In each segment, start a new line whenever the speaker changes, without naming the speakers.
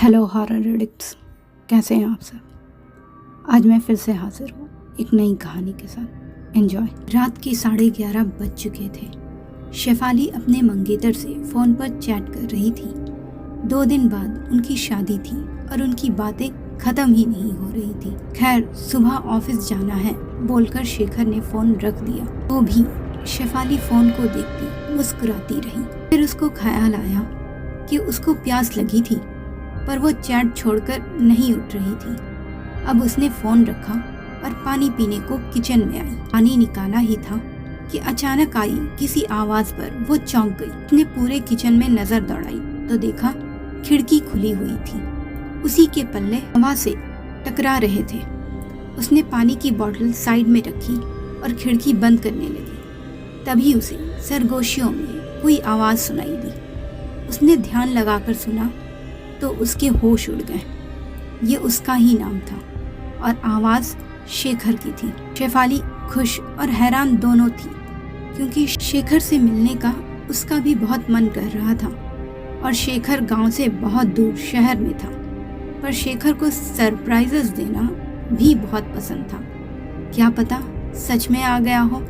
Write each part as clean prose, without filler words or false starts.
Hello horror addicts, कैसे हैं आप सब। आज मैं फिर से हाजिर हूँ एक नई कहानी के साथ। एंजॉय। रात के 11:30 बज चुके थे। शेफाली अपने मंगेतर से फ़ोन पर चैट कर रही थी। 2 दिन बाद उनकी शादी थी और उनकी बातें ख़त्म ही नहीं हो रही थी। खैर, सुबह ऑफिस जाना है बोलकर शेखर ने फ़ोन रख दिया। वो भी शेफाली फ़ोन को देखती मुस्कुराती रही। फिर उसको ख्याल आया कि उसको प्यास लगी थी, पर वो चैट छोड़कर नहीं उठ रही थी। अब उसने फ़ोन रखा और पानी पीने को किचन में आई। पानी निकाला ही था कि अचानक आई किसी आवाज़ पर वो चौंक गई। उसने पूरे किचन में नज़र दौड़ाई तो देखा खिड़की खुली हुई थी। उसी के पल्ले हवा से टकरा रहे थे। उसने पानी की बोतल साइड में रखी और खिड़की बंद करने लगी। तभी उसे सरगोशियों में कोई आवाज़ सुनाई दी। उसने ध्यान लगाकर सुना तो उसके होश उड़ गए। ये उसका ही नाम था और आवाज़ शेखर की थी। शेफाली खुश और हैरान दोनों थी, क्योंकि शेखर से मिलने का उसका भी बहुत मन कर रहा था और शेखर गांव से बहुत दूर शहर में था। पर शेखर को सरप्राइजेस देना भी बहुत पसंद था। क्या पता सच में आ गया हो।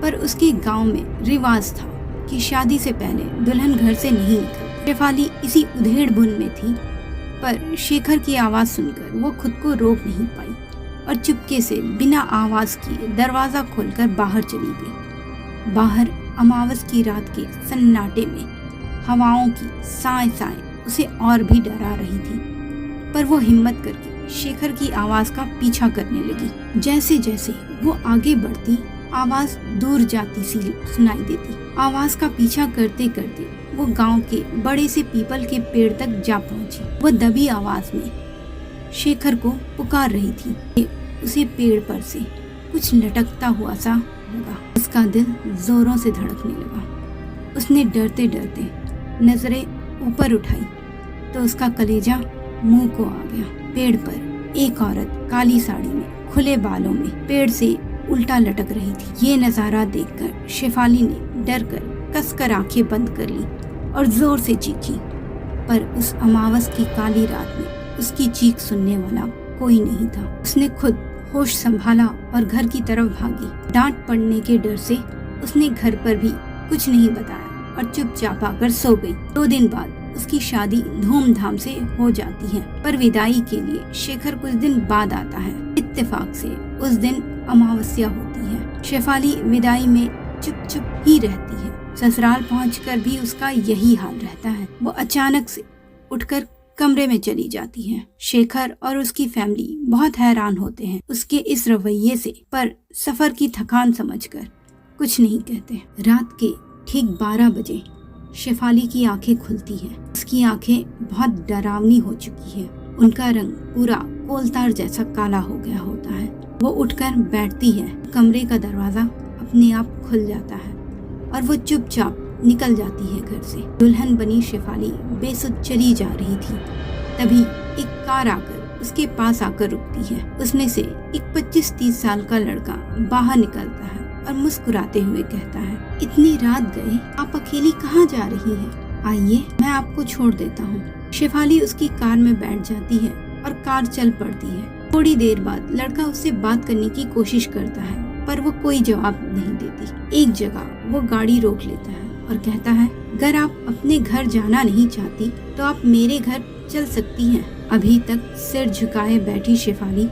पर उसके गांव में रिवाज था कि शादी से पहले दुल्हन घर से नहीं निकलती। शेफाली इसी उधेड़-बुन में थी, पर शेखर की आवाज़ सुनकर वो खुद को रोक नहीं पाई और चुपके से बिना आवाज़ किए दरवाज़ा खोलकर बाहर चली गई। बाहर अमावस की रात के सन्नाटे में हवाओं की साए उसे और भी डरा रही थी, पर वो हिम्मत करके शेखर की आवाज़ का पीछा करने लगी। जैसे जैसे वो आगे बढ़ती, आवाज़ दूर जाती सी सुनाई देती। आवाज़ का पीछा करते करते वो गांव के बड़े से पीपल के पेड़ तक जा पहुंची। वो दबी आवाज में शेखर को पुकार रही थी। उसे पेड़ पर से कुछ लटकता हुआ सा लगा। उसका दिल जोरों से धड़कने लगा। उसने डरते डरते नजरें ऊपर उठाई तो उसका कलेजा मुंह को आ गया। पेड़ पर एक औरत काली साड़ी में खुले बालों में पेड़ से उल्टा लटक रही थी। ये नजारा देखकर शेफाली ने डर कर कसकर आंखें बंद कर ली और जोर से चीखी, पर उस अमावस की काली रात में उसकी चीख सुनने वाला कोई नहीं था। उसने खुद होश संभाला और घर की तरफ भागी। डांट पड़ने के डर से उसने घर पर भी कुछ नहीं बताया और चुपचाप आकर सो गई। 2 दिन बाद उसकी शादी धूमधाम से हो जाती है, पर विदाई के लिए शेखर कुछ दिन बाद आता है। इत्तेफाक से उस दिन अमावस्या होती है। शेफाली विदाई में चुप चुप ही रहती है। ससुराल पहुंचकर भी उसका यही हाल रहता है। वो अचानक से उठकर कमरे में चली जाती है। शेखर और उसकी फैमिली बहुत हैरान होते हैं उसके इस रवैये से, पर सफर की थकान समझकर कुछ नहीं कहते। रात के ठीक 12 बजे शेफाली की आंखें खुलती हैं। उसकी आंखें बहुत डरावनी हो चुकी है। उनका रंग पूरा कोलतार जैसा काला हो गया होता है। वो उठकर बैठती है। कमरे का दरवाजा अपने आप खुल जाता है और वो चुपचाप निकल जाती है घर से। दुल्हन बनी शेफाली बेसुध चली जा रही थी। तभी एक कार आकर उसके पास आकर रुकती है। उसमें से एक 25-30 साल का लड़का बाहर निकलता है और मुस्कुराते हुए कहता है, इतनी रात गए, आप अकेली कहाँ जा रही हैं? आइए, मैं आपको छोड़ देता हूँ। शेफाली उसकी कार में बैठ जाती है और कार चल पड़ती है। थोड़ी देर बाद लड़का उससे बात करने की कोशिश करता है, पर वो कोई जवाब नहीं देती। एक जगह वो गाड़ी रोक लेता है और कहता है, अगर आप अपने घर जाना नहीं चाहती तो आप मेरे घर चल सकती हैं। अभी तक सिर झुकाए बैठी शेफाली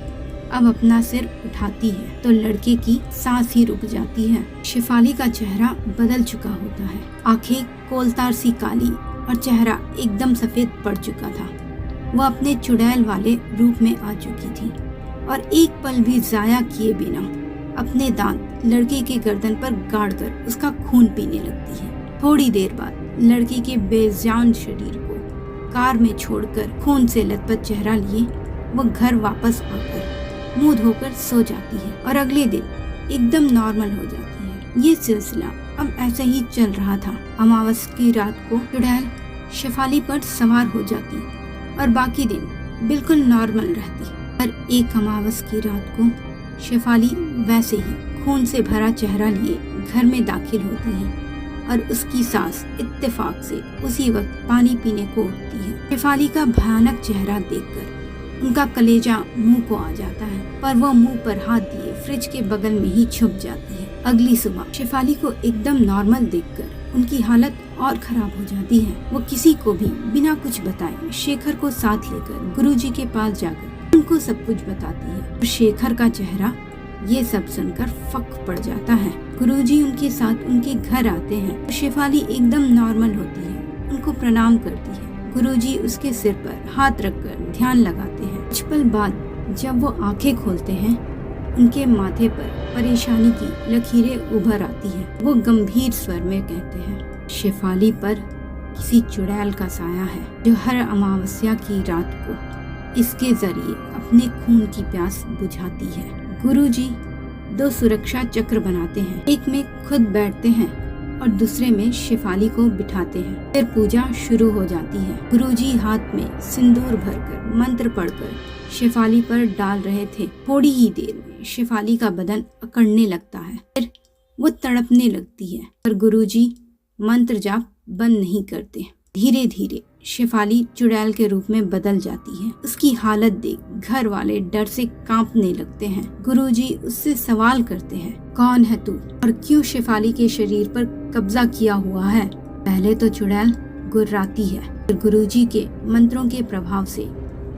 अब अपना सिर उठाती है तो लड़के की सांस ही रुक जाती है। शेफाली का चेहरा बदल चुका होता है। आंखें कोलतार सी काली और चेहरा एकदम सफेद पड़ चुका था। वो अपने चुड़ैल वाले रूप में आ चुकी थी और एक पल भी जाया किए बिना अपने दांत लड़के के गर्दन पर गाड़कर उसका खून पीने लगती है। थोड़ी देर बाद लड़के के बेजान शरीर को कार में छोड़कर खून से लथपथ चेहरा लिए वो घर वापस आकर मुंह धोकर सो जाती है और अगले दिन एकदम नॉर्मल हो जाती है। ये सिलसिला अब ऐसे ही चल रहा था। अमावस की रात को चुड़ैल शेफाली पर सवार हो जाती और बाकी दिन बिल्कुल नॉर्मल रहती। पर एक अमावस की रात को शेफाली वैसे ही खून से भरा चेहरा लिए घर में दाखिल होती है और उसकी सांस इत्तेफाक से उसी वक्त पानी पीने को उठती है। शेफाली का भयानक चेहरा देखकर उनका कलेजा मुंह को आ जाता है, पर वो मुंह पर हाथ दिए फ्रिज के बगल में ही छुप जाती है। अगली सुबह शेफाली को एकदम नॉर्मल देखकर उनकी हालत और खराब हो जाती है। वो किसी को भी बिना कुछ बताए शेखर को साथ लेकर गुरुजी के पास जाकर उनको सब कुछ बताती है। और शेखर का चेहरा ये सब सुनकर फक पड़ जाता है। गुरुजी उनके साथ उनके घर आते हैं। शेफाली एकदम नॉर्मल होती है, उनको प्रणाम करती है। गुरुजी उसके सिर पर हाथ रखकर ध्यान लगाते हैं। कुछ पल बाद जब वो आंखें खोलते हैं, उनके माथे पर परेशानी की लकीरें उभर आती है। वो गंभीर स्वर में कहते हैं, शेफाली पर किसी चुड़ैल का साया है जो हर अमावस्या की रात को इसके जरिए अपने खून की प्यास बुझाती है। गुरुजी 2 सुरक्षा चक्र बनाते हैं, एक में खुद बैठते हैं और दूसरे में शेफाली को बिठाते हैं। फिर पूजा शुरू हो जाती है। गुरुजी हाथ में सिंदूर भरकर मंत्र पढ़कर शेफाली पर डाल रहे थे। थोड़ी ही देर में शेफाली का बदन अकड़ने लगता है, फिर वो तड़पने लगती है, पर गुरुजी मंत्र जाप बंद नहीं करते। धीरे धीरे शेफाली चुड़ैल के रूप में बदल जाती है। उसकी हालत देख घर वाले डर से कांपने लगते हैं। गुरुजी उससे सवाल करते हैं, कौन है तू और क्यों शेफाली के शरीर पर कब्जा किया हुआ है? पहले तो चुड़ैल गुर्राती है, फिर गुरुजी के मंत्रों के प्रभाव से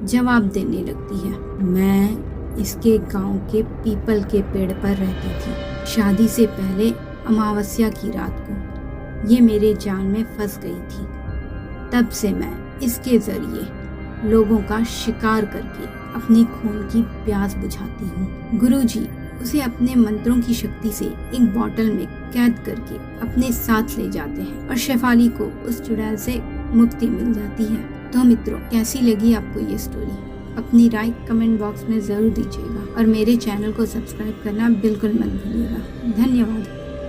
जवाब देने लगती है, मैं इसके गांव के पीपल के पेड़ पर रहती थी। शादी से पहले अमावस्या की रात को ये मेरे जाल में फंस गई थी। तब से मैं इसके जरिए लोगों का शिकार करके अपनी खून की प्यास बुझाती हूँ। गुरुजी उसे अपने मंत्रों की शक्ति से एक बोतल में कैद करके अपने साथ ले जाते हैं और शेफाली को उस चुड़ैल से मुक्ति मिल जाती है। तो मित्रों, कैसी लगी आपको ये स्टोरी? अपनी राय कमेंट बॉक्स में जरूर दीजिएगा और मेरे चैनल को सब्सक्राइब करना बिल्कुल मत भूलिएगा। धन्यवाद।